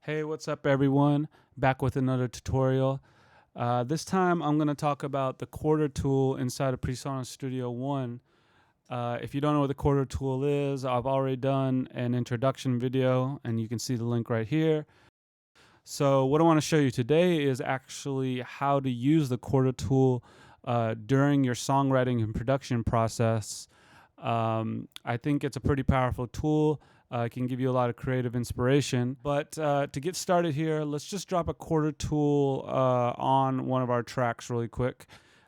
Hey, what's up everyone? Back with another tutorial. This time I'm going to talk about the Chorder tool inside of PreSonus Studio One. If you don't know what the Chorder tool is, I've already done an introduction video and you can see the link right here. So what I want to show you today is actually how to use the Chorder tool during your songwriting and production process. I think it's a pretty powerful tool. It can give you a lot of creative inspiration. But to get started here, let's just drop a Chorder tool on one of our tracks really quick.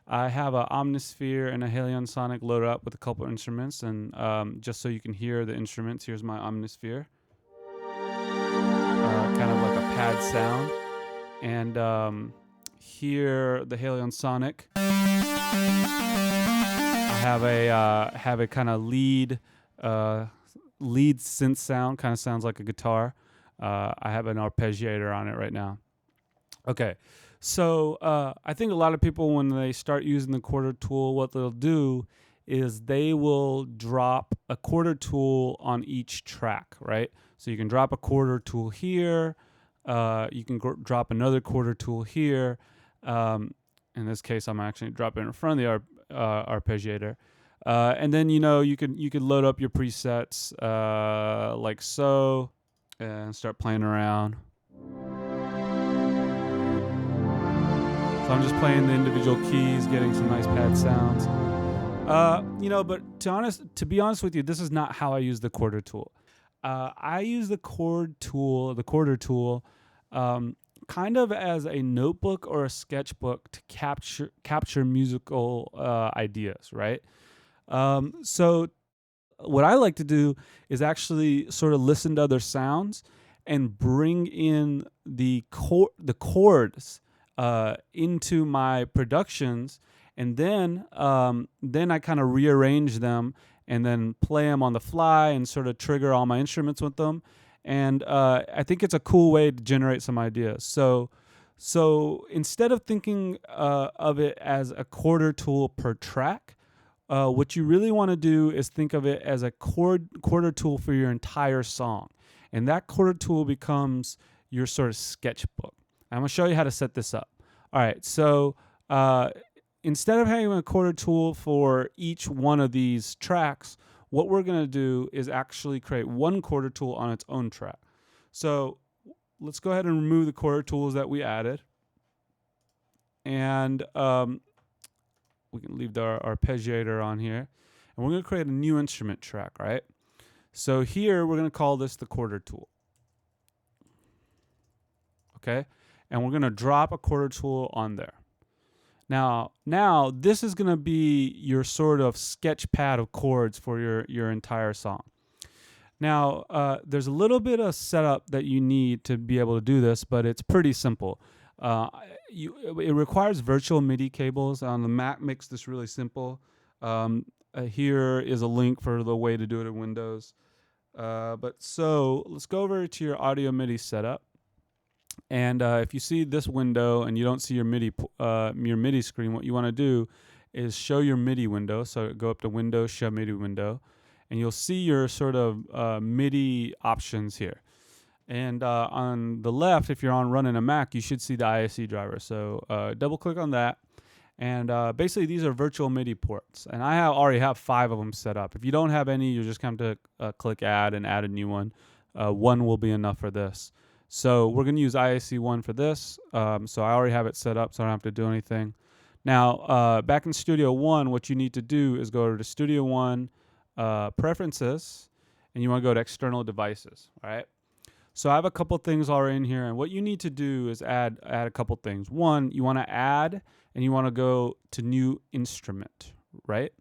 I have an Omnisphere and a Halion Sonic loaded up with a couple instruments, and just so you can hear the instruments, here's my Omnisphere. Kind of like a pad sound. And here, the Halion Sonic. I have a kind of lead synth sound, kind of sounds like a guitar. I have an arpeggiator on it right now. Okay, so I think a lot of people, when they start using the Chorder tool, what they'll do is they will drop a Chorder tool on each track, right? So you can drop a Chorder tool here. You can drop another Chorder tool here. In this case, I'm actually dropping it in front of the arpeggiator. And then you could load up your presets like so, and start playing around. So I'm just playing the individual keys, getting some nice pad sounds. But to be honest with you, this is not how I use the Chorder tool. I use the Chorder tool, kind of as a notebook or a sketchbook to capture musical ideas, right? So what I like to do is actually sort of listen to other sounds and bring in the chords into my productions, and then I kind of rearrange them and then play them on the fly and sort of trigger all my instruments with them. And I think it's a cool way to generate some ideas. So instead of thinking of it as a Chorder tool per track, what you really want to do is think of it as a Chorder tool for your entire song. And that Chorder tool becomes your sort of sketchbook. I'm going to show you how to set this up. All right, so instead of having a Chorder tool for each one of these tracks, what we're going to do is actually create one Chorder tool on its own track. So let's go ahead and remove the Chorder tools that we added. And we can leave the arpeggiator on here. And we're going to create a new instrument track, right? So here we're going to call this the Chorder tool. Okay? And we're going to drop a Chorder tool on there. Now this is going to be your sort of sketch pad of chords for your entire song. Now, there's a little bit of setup that you need to be able to do this, but it's pretty simple. It requires virtual MIDI cables. On the Mac makes this really simple. Here is a link for the way to do it in Windows. So let's go over to your audio MIDI setup. And if you see this window and you don't see your MIDI screen, what you want to do is show your MIDI window. So go up to Window, Show MIDI Window, and you'll see your sort of MIDI options here. And on the left, if you're running a Mac, you should see the ISE driver. So double click on that. And basically, these are virtual MIDI ports. And I already have 5 of them set up. If you don't have any, you just come to click Add and add a new one. One will be enough for this. So we're going to use ISE1 for this. So I already have it set up, so I don't have to do anything. Now, back in Studio One, what you need to do is go to Studio One, Preferences, and you want to go to External Devices, all right? So I have a couple things already in here, and what you need to do is add a couple things. One, you want to add, and you want to go to New Instrument, right?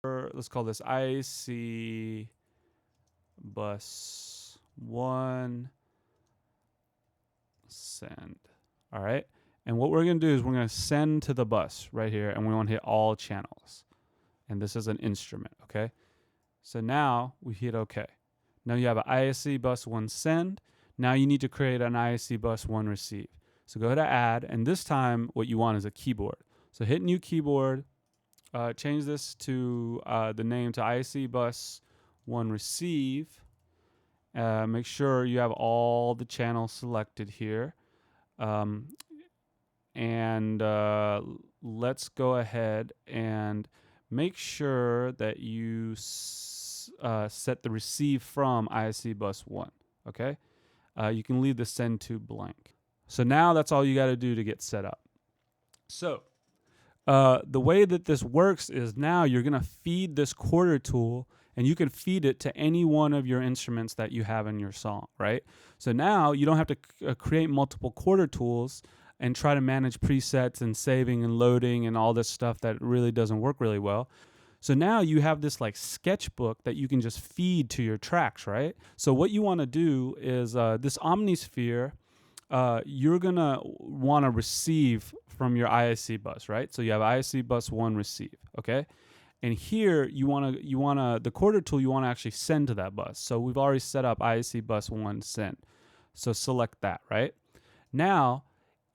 Let's call this IC Bus 1 send. All right. And what we're going to do is we're going to send to the bus right here, and we want to hit all channels. And this is an instrument. Okay. So now we hit OK. Now you have an ISC bus 1 send. Now you need to create an ISC bus 1 receive. So go ahead and add. And this time what you want is a keyboard. So hit new keyboard. Change this to the name to ISC bus 1 receive. Make sure you have all the channels selected here. And let's go ahead and make sure that you set the receive from ISC bus 1, okay? You can leave the send to blank. So now that's all you got to do to get set up. So the way that this works is now you're going to feed this Chorder tool, and you can feed it to any one of your instruments that you have in your song, right? So now you don't have to create multiple Chorder tools and try to manage presets and saving and loading and all this stuff that really doesn't work really well. So now you have this like sketchbook that you can just feed to your tracks, right? So what you want to do is this Omnisphere, you're going to want to receive from your ISC bus, right? So you have ISC bus 1 receive, okay? And here you want to the Chorder tool, you want to actually send to that bus. So we've already set up ISC bus 1 send. So select that, right? Now,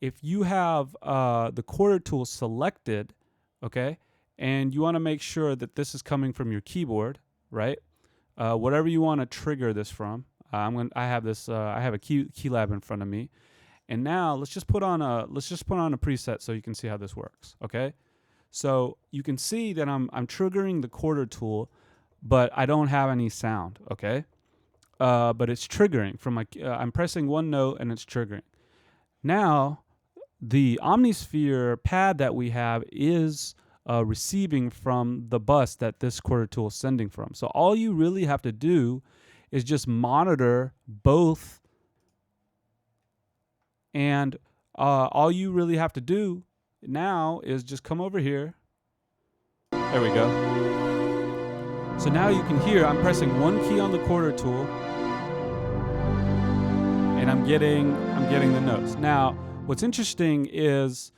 if you have the Chorder tool selected, okay, and you want to make sure that this is coming from your keyboard, right? Whatever you want to trigger this from. I have a keylab in front of me, and now let's just put on a preset so you can see how this works. Okay, so you can see that I'm triggering the Chorder tool, but I don't have any sound. Okay, but it's triggering from my. I'm pressing one note and it's triggering. Now, the Omnisphere pad that we have is receiving from the bus that this Chorder tool is sending from. So all you really have to do is just monitor both, and all you really have to do now is just come over here. There we go. So now you can hear I'm pressing one key on the Chorder tool, and I'm getting the notes. Now, what's interesting is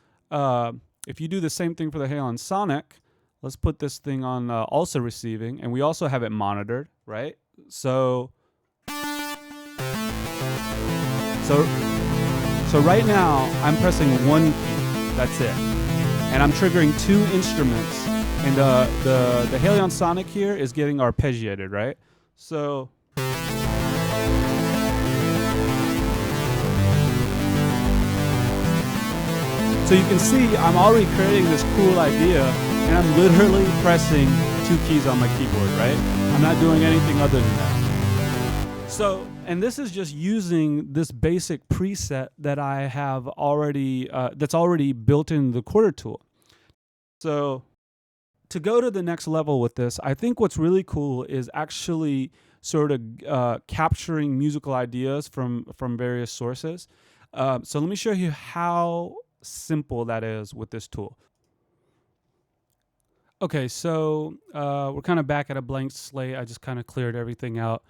if you do the same thing for the Halon Sonic, let's put this thing on also receiving, and we also have it monitored, right? So right now I'm pressing one key, that's it, and I'm triggering 2 instruments, and the Halon Sonic here is getting arpeggiated, right? So you can see I'm already creating this cool idea, and I'm literally pressing 2 keys on my keyboard, right? I'm not doing anything other than that. So, and this is just using this basic preset that I have already, that's already built in the Chorder tool. So to go to the next level with this, I think what's really cool is actually sort of capturing musical ideas from various sources. So let me show you how simple that is with this tool. Okay, so we're kind of back at a blank slate. I just kind of cleared everything out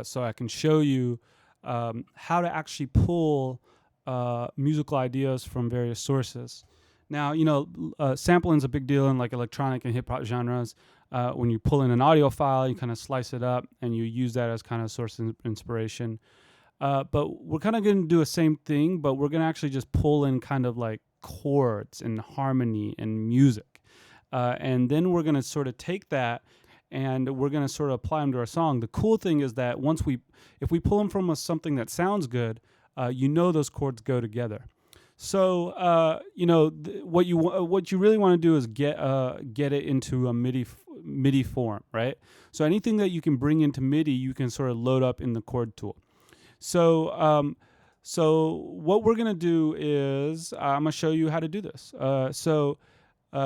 so I can show you how to actually pull musical ideas from various sources. Now, you know, sampling is a big deal in like electronic and hip hop genres. When you pull in an audio file, you kind of slice it up and you use that as kind of source of inspiration. But we're kind of going to do the same thing, but we're going to actually just pull in kind of like chords and harmony and music. And then we're going to sort of take that and we're going to sort of apply them to our song. The cool thing is that if we pull them from something that sounds good, you know those chords go together. So you know what you really want to do is get it into a MIDI form, right? So anything that you can bring into MIDI, you can sort of load up in the chord tool. So what we're gonna do is I'm gonna show you how to do this.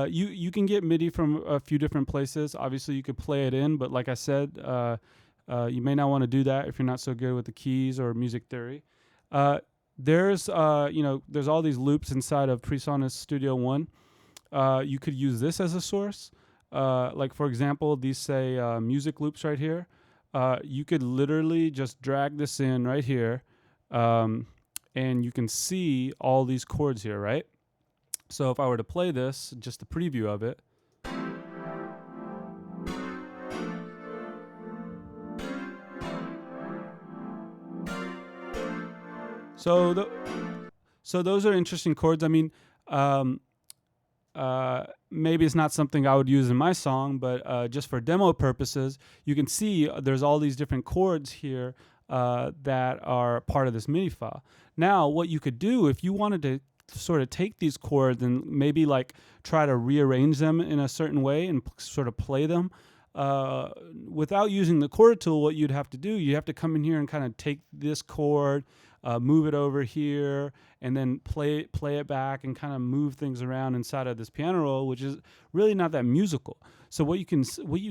You can get MIDI from a few different places. Obviously, you could play it in, but like I said, you may not want to do that if you're not so good with the keys or music theory. There's all these loops inside of PreSonus Studio One. You could use this as a source. Like for example, these say music loops right here. You could literally just drag this in right here, and you can see all these chords here, right? So if I were to play this, just a preview of it. So those are interesting chords. I mean, maybe it's not something I would use in my song, but just for demo purposes, you can see there's all these different chords here that are part of this MIDI file. Now, what you could do if you wanted to sort of take these chords and maybe like try to rearrange them in a certain way and sort of play them without using the chord tool, what you'd have to do, you have to come in here and kind of take this chord, move it over here, and then play it back and kind of move things around inside of this piano roll, which is really not that musical. So what you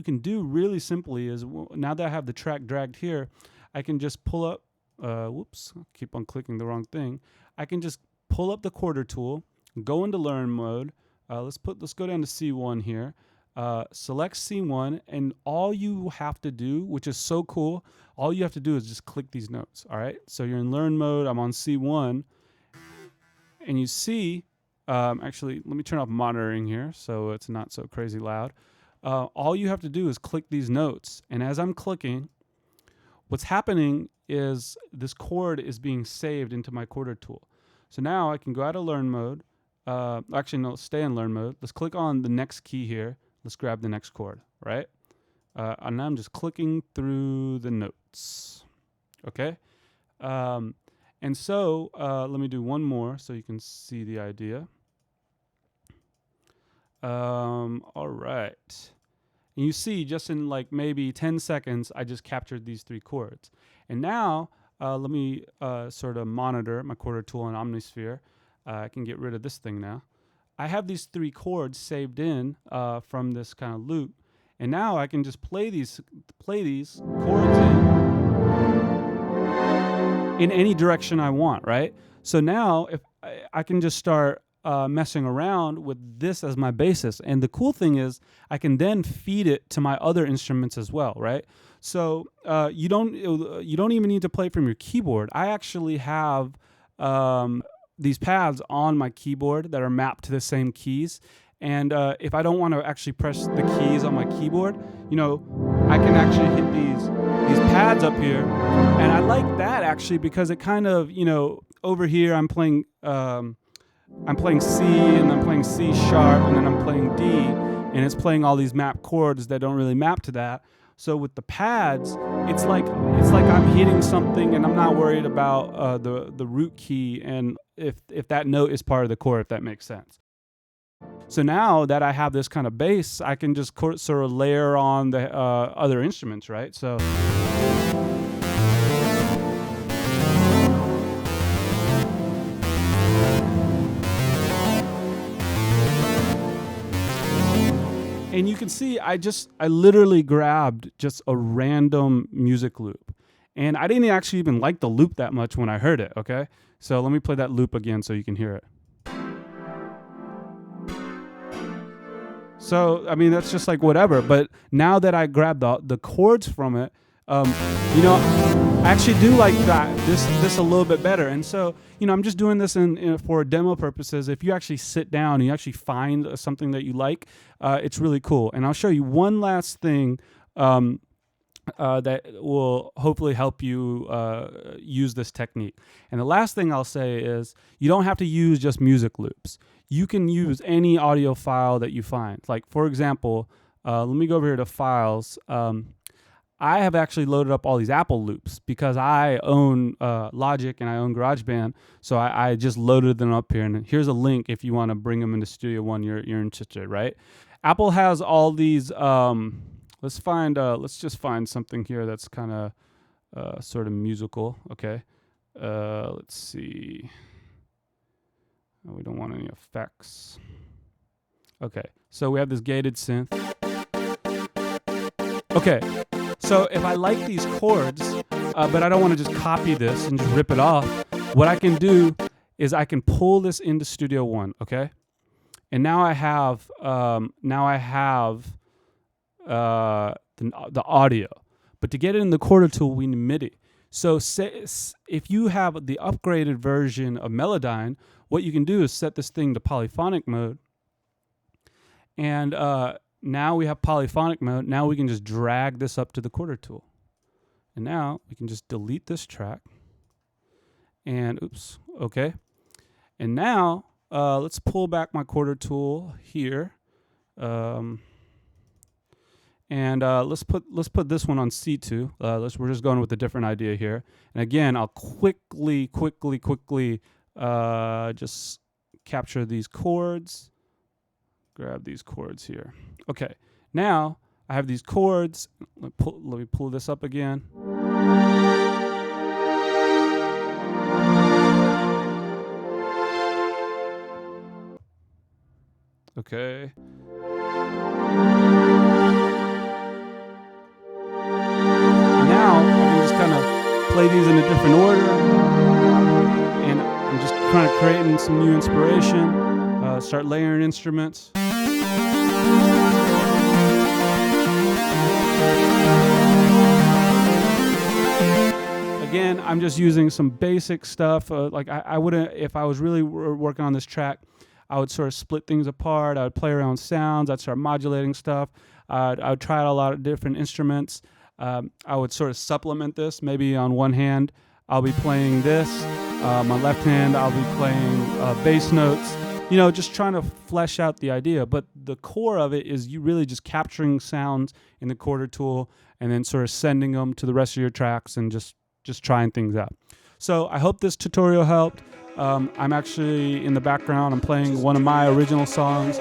can do really simply is, now that I have the track dragged here, I can just pull up. Whoops! I keep on clicking the wrong thing. I can just pull up the Chorder tool, go into Learn mode. Let's go down to C1 here. Select C1, and all you have to do, which is so cool, all you have to do is just click these notes. All right. So you're in Learn mode. I'm on C1, and you see. Actually, let me turn off monitoring here so it's not so crazy loud. All you have to do is click these notes, and as I'm clicking, what's happening is this chord is being saved into my Chorder tool. So now I can go out of Learn mode. Actually, no, stay in Learn mode. Let's click on the next key here. Let's grab the next chord, right? And now I'm just clicking through the notes. Okay? And so let me do one more so you can see the idea. All right. And you see, just in like maybe 10 seconds, I just captured these three chords. And now, let me sort of monitor my Chorder tool in Omnisphere. I can get rid of this thing now. I have these three chords saved in from this kind of loop. And now I can just play these chords in any direction I want, right? So now if I can just start messing around with this as my basis. And the cool thing is I can then feed it to my other instruments as well, right? So you don't even need to play from your keyboard. I actually have these pads on my keyboard that are mapped to the same keys. And if I don't want to actually press the keys on my keyboard, I can actually hit these pads up here. And I like that actually because it kind of, over here I'm playing C, and I'm playing C sharp, and then I'm playing D, and it's playing all these map chords that don't really map to that. So with the pads, it's like I'm hitting something, and I'm not worried about the root key, and if that note is part of the chord, if that makes sense. So now that I have this kind of bass, I can just sort of layer on the other instruments, right? So. And you can see I literally grabbed just a random music loop. And I didn't actually even like the loop that much when I heard it, okay? So let me play that loop again so you can hear it. So, I mean, that's just like whatever. But now that I grabbed the chords from it, I actually do like this a little bit better. And so, I'm just doing this for demo purposes. If you actually sit down and you actually find something that you like, it's really cool. And I'll show you one last thing that will hopefully help you use this technique. And the last thing I'll say is you don't have to use just music loops. You can use any audio file that you find. Like, for example, let me go over here to Files. I have actually loaded up all these Apple loops because I own Logic and I own GarageBand, so I just loaded them up here. And here's a link if you want to bring them into Studio One. You're interested, right? Apple has all these. Let's just find something here that's kind of sort of musical. Okay, let's see. Oh, we don't want any effects. Okay, so we have this gated synth. Okay. So if I like these chords, but I don't want to just copy this and just rip it off, what I can do is I can pull this into Studio One, okay? And now I have the audio. But to get it in the Chorder tool, we need MIDI. So if you have the upgraded version of Melodyne, what you can do is set this thing to polyphonic mode, and now we have polyphonic mode. Now we can just drag this up to the Chorder tool. And now we can just delete this track. And oops, okay. And now let's pull back my Chorder tool here. And let's put this one on C2. We're just going with a different idea here. And again, I'll quickly just capture these chords. Grab these chords here. Okay, now I have these chords. Let me pull this up again. Okay. Now I can just kind of play these in a different order, and I'm just kind of creating some new inspiration. Start layering instruments. Again, I'm just using some basic stuff. Like I wouldn't, if I was really working on this track, I would sort of split things apart. I would play around with sounds. I'd start modulating stuff. I would try out a lot of different instruments. I would sort of supplement this. Maybe on one hand, I'll be playing this. My left hand, I'll be playing bass notes. You know, just trying to flesh out the idea. But the core of it is you really just capturing sounds in the Chorder tool and then sort of sending them to the rest of your tracks and just trying things out. So I hope this tutorial helped. I'm actually in the background. I'm playing one of my original songs.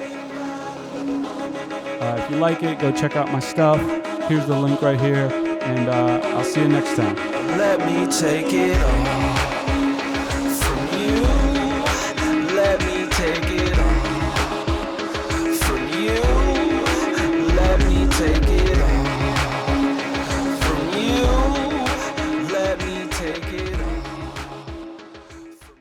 If you like it, go check out my stuff. Here's the link right here. And I'll see you next time. Let me take it all.